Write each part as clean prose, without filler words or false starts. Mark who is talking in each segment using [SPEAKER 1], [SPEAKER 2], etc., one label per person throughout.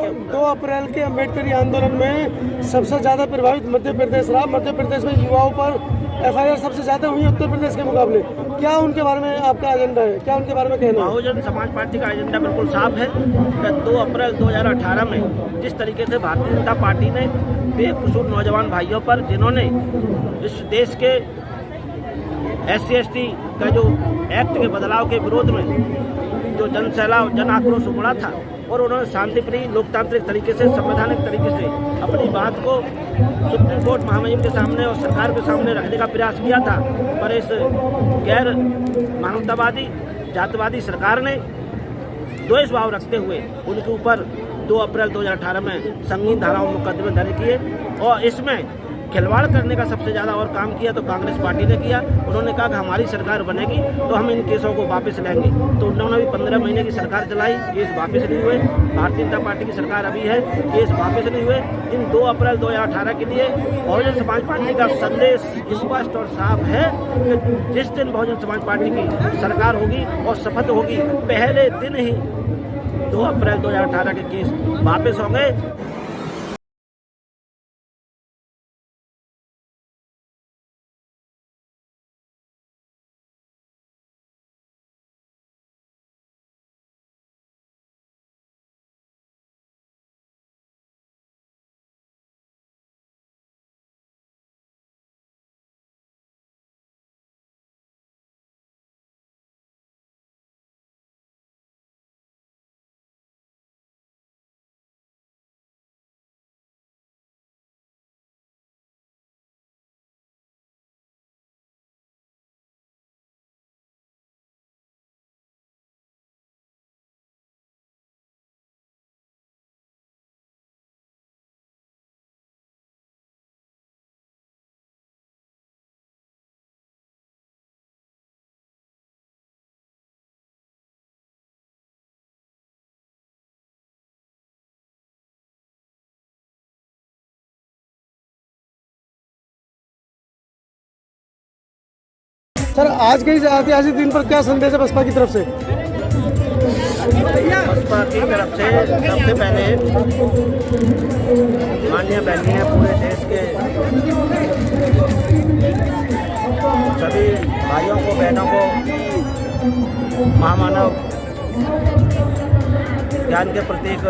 [SPEAKER 1] 2 अप्रैल के अम्बेडकरी आंदोलन में सबसे ज़्यादा प्रभावित मध्य प्रदेश रहा। मध्य प्रदेश में युवाओं पर FIR सबसे ज़्यादा हुई उत्तर प्रदेश के मुकाबले। क्या उनके बारे में आपका एजेंडा है, क्या उनके बारे में कहना है?
[SPEAKER 2] बहुजन समाज पार्टी का एजेंडा बिल्कुल साफ है कि 2 अप्रैल 2018 में जिस तरीके से भारतीय जनता पार्टी ने बेकसूर नौजवान भाइयों पर, जिन्होंने इस देश के SC/ST का जो एक्ट के बदलाव के विरोध में जो जन सैलाब, जन आक्रोश उमड़ा था और उन्होंने शांतिप्रिय लोकतांत्रिक तरीके से, संवैधानिक तरीके से अपनी बात को सुप्रीम कोर्ट, महामहिम के सामने और सरकार के सामने रखने का प्रयास किया था, पर इस गैर मानवतावादी, जातिवादी सरकार ने द्वेष भाव रखते हुए उनके ऊपर 2 अप्रैल 2018 में संगीन धाराओं में मुकदमे दर्ज किए और इसमें खिलवाड़ करने का सबसे ज़्यादा और काम किया तो कांग्रेस पार्टी ने किया। उन्होंने कहा कि हमारी सरकार बनेगी तो हम इन केसों को वापस लेंगे, तो उन्होंने भी 15 महीने की सरकार चलाई, केस वापस नहीं हुए। भारतीय जनता पार्टी की सरकार अभी है, केस वापस नहीं हुए। इन 2 अप्रैल 2018 के लिए बहुजन समाज पार्टी का संदेश स्पष्ट और साफ है कि जिस दिन बहुजन समाज पार्टी की सरकार होगी और शपथ होगी, पहले दिन ही 2 अप्रैल 2018 के केस वापस हो गए।
[SPEAKER 1] सर, आज के इस ऐतिहासिक दिन पर क्या संदेश है बसपा की तरफ से?
[SPEAKER 2] बसपा की तरफ से सबसे पहले माननीय बहनें पूरे देश के सभी भाइयों को, बहनों को महामानव, ज्ञान के प्रतीक,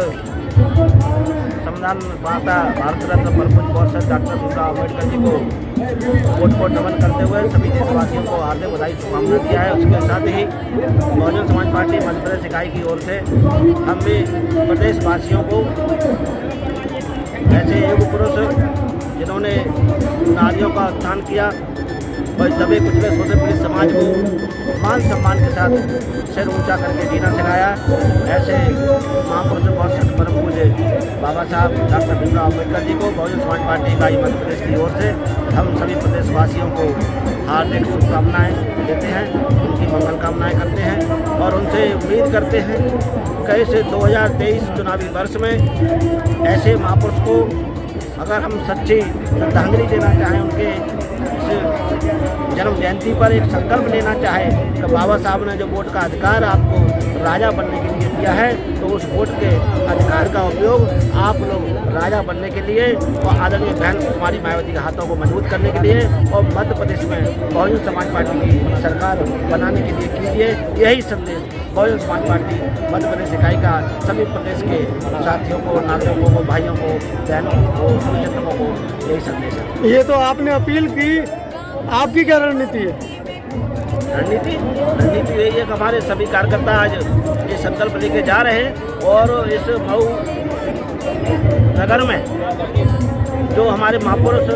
[SPEAKER 2] संविधान माता भारत रत्न परम पूज्य डॉक्टर भीमराव अम्बेडकर जी को कोट नमन करते हुए सभी देशवासियों को हार्दिक बधाई, शुभकामनाएं दिया है। उसके साथ ही बहुजन समाज पार्टी मध्य प्रदेश इकाई की ओर से हम भी प्रदेशवासियों को, ऐसे युग पुरुष जिन्होंने नारियों का उत्थान किया और दबे कुचले सोते पीड़ित समाज को मान सम्मान के साथ सिर ऊंचा करके जीना सिखाया, ऐसे महापुरुष परम पूज्य बाबा साहब डॉक्टर भीमराव अम्बेडकर जी को बहुजन समाज पार्टी इकाई मध्य प्रदेश की ओर से हम सभी प्रदेशवासियों को हार्दिक शुभकामनाएं देते हैं, उनकी मंगल कामनाएं करते हैं और उनसे उम्मीद करते हैं कि इस 2023 चुनावी वर्ष में ऐसे महापुरुष को अगर हम सच्ची श्रद्धांजलि देना चाहें, उनके जन्म जयंती पर एक संकल्प लेना चाहे कि बाबा साहब ने जो वोट का अधिकार आपको राजा बनने के लिए दिया है, तो उस वोट के अधिकार का उपयोग आप लोग राजा बनने के लिए और आदरणीय बहन कुमारी मायावती के हाथों को मजबूत करने के लिए और मध्य प्रदेश में बहुजन समाज पार्टी की सरकार बनाने के लिए कीजिए। यही संदेश बहुजन समाज पार्टी मध्य प्रदेश इकाई का सभी प्रदेश के साथियों को, नागरिकों को, भाइयों को, बहनों को, शुभचिंतकों को यही संदेश है।
[SPEAKER 1] ये तो आपने अपील की, आपकी क्या रणनीति है?
[SPEAKER 2] रणनीति यही है कि हमारे सभी कार्यकर्ता आज ये संकल्प लेके जा रहे हैं और इस मऊ नगर में जो हमारे महापुरुष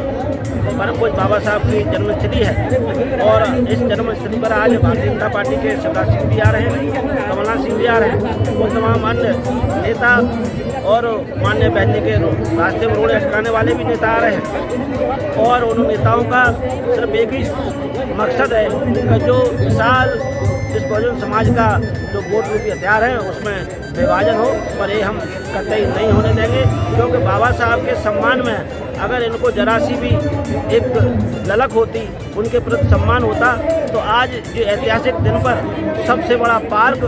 [SPEAKER 2] परम पूज्य बाबा साहब की जन्मस्थली है और इस जन्मस्थली पर आज भारतीय जनता पार्टी के शिवराज सिंह भी आ रहे हैं, कमलनाथ सिंह भी आ रहे हैं और तमाम अन्य नेता और माननीय बहने के रास्ते में रोड़े अटकाने वाले भी नेता आ रहे हैं। और उन नेताओं का सिर्फ एक ही मकसद है कि जो विशाल इस बहुजन समाज का जो वोट रूपी हथियार है उसमें विभाजन हो, पर ये हम कतई नहीं होने देंगे, क्योंकि बाबा साहब के सम्मान में अगर इनको जरा सी भी एक ललक होती, उनके प्रति सम्मान होता, तो आज जो ऐतिहासिक दिन पर सबसे बड़ा पार्क,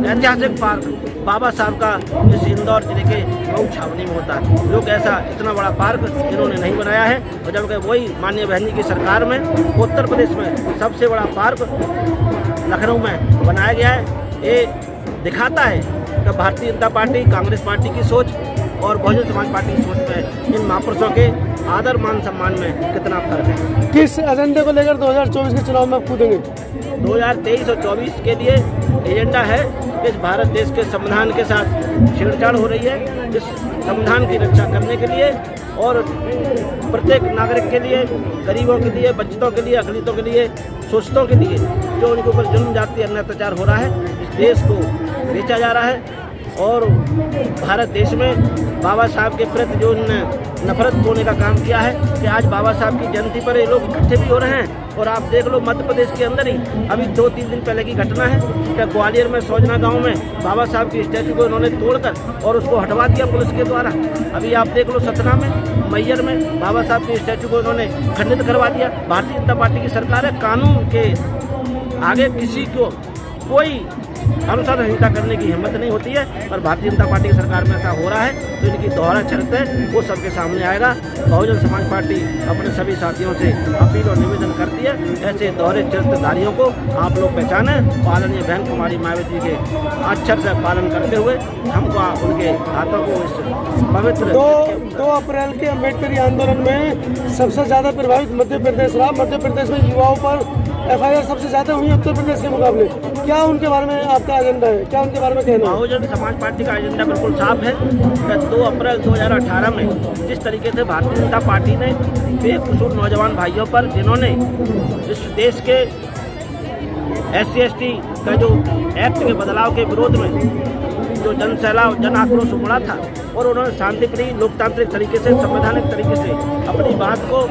[SPEAKER 2] ऐतिहासिक पार्क बाबा साहब का इस इंदौर जिले के मऊ छावनी में होता है। लोग ऐसा इतना बड़ा पार्क इन्होंने नहीं बनाया है, और जबकि वही माननीय बहन जी की सरकार में उत्तर प्रदेश में सबसे बड़ा पार्क लखनऊ में बनाया गया है। ये दिखाता है कि भारतीय जनता पार्टी, कांग्रेस पार्टी की सोच और बहुजन समाज पार्टी की सोच में इन महापुरुषों के आदर मान सम्मान में कितना फर्क है।
[SPEAKER 1] किस एजेंडे को लेकर 2024 के चुनाव में आप कूदेंगे?
[SPEAKER 2] 2023 और 24 के लिए एजेंडा है कि इस भारत देश के संविधान के साथ छेड़छाड़ हो रही है। इस संविधान की रक्षा करने के लिए और प्रत्येक नागरिक के लिए, गरीबों के लिए, वंचितों के लिए, अखिलितों के लिए, शोषितों के लिए जो उनके ऊपर जुल्म जाति अन्य अत्याचार हो रहा है, इस देश को बेचा जा रहा है। और भारत देश में बाबा साहब के प्रति जो नफरत बोने का काम किया है कि आज बाबा साहब की जयंती पर ये लोग इकट्ठे भी हो रहे हैं। और आप देख लो मध्य प्रदेश के अंदर ही अभी 2-3 दिन पहले की घटना है कि ग्वालियर में सौजना गांव में बाबा साहब की स्टैचू को इन्होंने तोड़कर और उसको हटवा दिया पुलिस के द्वारा। अभी आप देख लो सतना में, मैयर में बाबा साहब की स्टैचू को इन्होंने खंडित करवा दिया। भारतीय जनता पार्टी की सरकार है, कानून के आगे किसी को कोई अनुसार हिंसा करने की हिम्मत नहीं होती है। और भारतीय जनता पार्टी की सरकार में ऐसा हो रहा है तो इनकी दोहरा चरित्र है वो सबके सामने आएगा। बहुजन समाज पार्टी अपने सभी साथियों से अपील और निवेदन करती है, ऐसे दोहरे चरित्रधारियों को आप लोग पहचाने, पालनीय बहन कुमारी मायावती के अक्षर से पालन करते हुए हमको उनके हाथों को इस पवित्र
[SPEAKER 1] 2 अप्रैल के अम्बेडकरी आंदोलन में सबसे ज़्यादा प्रभावित मध्य प्रदेश रहा। मध्य प्रदेश में युवाओं पर FIR सबसे ज़्यादा हुई उत्तर प्रदेश के मुकाबले। क्या उनके बारे में आपका एजेंडा है, क्या उनके बारे में कहना है?
[SPEAKER 2] बहुजन समाज पार्टी का एजेंडा बिल्कुल साफ है कि 2 अप्रैल 2018 में जिस तरीके से भारतीय जनता पार्टी ने बेकसूर नौजवान भाइयों पर, जिन्होंने इस देश के SC/ST का जो एक्ट के बदलाव के विरोध में जो जन सैलाब, जन आक्रोश उमड़ा था और उन्होंने शांतिप्रिय लोकतांत्रिक तरीके से, संवैधानिक तरीके से अपनी बात को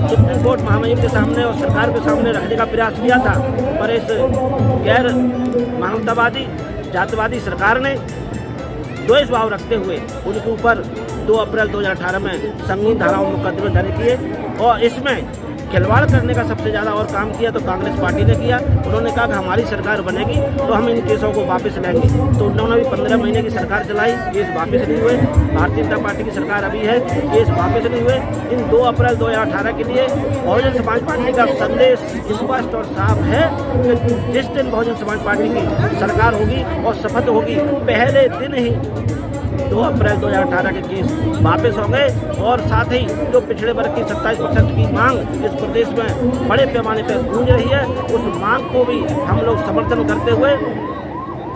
[SPEAKER 2] सुप्रीम कोर्ट, महामहिम के सामने और सरकार के सामने रखने का प्रयास किया था, पर इस गैर मानवतावादी, जातिवादी सरकार ने द्वेष भाव रखते हुए उनके ऊपर 2 अप्रैल 2018 में संगीन धाराओं में मुकदमे दर्ज किए। और इसमें खिलवाड़ करने का सबसे ज़्यादा और काम किया तो कांग्रेस पार्टी ने किया। उन्होंने कहा कि हमारी सरकार बनेगी तो हम इन केसों को वापस लेंगे, तो उन्होंने भी 15 महीने की सरकार चलाई, केस वापस नहीं हुए। भारतीय जनता पार्टी की सरकार अभी है, केस वापस नहीं हुए। इन 2 अप्रैल 2018 के लिए बहुजन समाज पार्टी का संदेश स्पष्ट और साफ है कि जिस दिन बहुजन समाज पार्टी की सरकार होगी और शपथ होगी, पहले दिन ही 2 अप्रैल 2018 के केस वापस हो गए। और साथ ही जो पिछड़े वर्ग की 27% की मांग इस प्रदेश में बड़े पैमाने पर गूंज रही है, उस मांग को भी हम लोग समर्थन करते हुए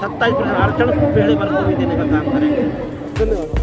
[SPEAKER 2] 27% आरक्षण पिछड़े वर्ग को भी देने का काम करेंगे।
[SPEAKER 1] धन्यवाद।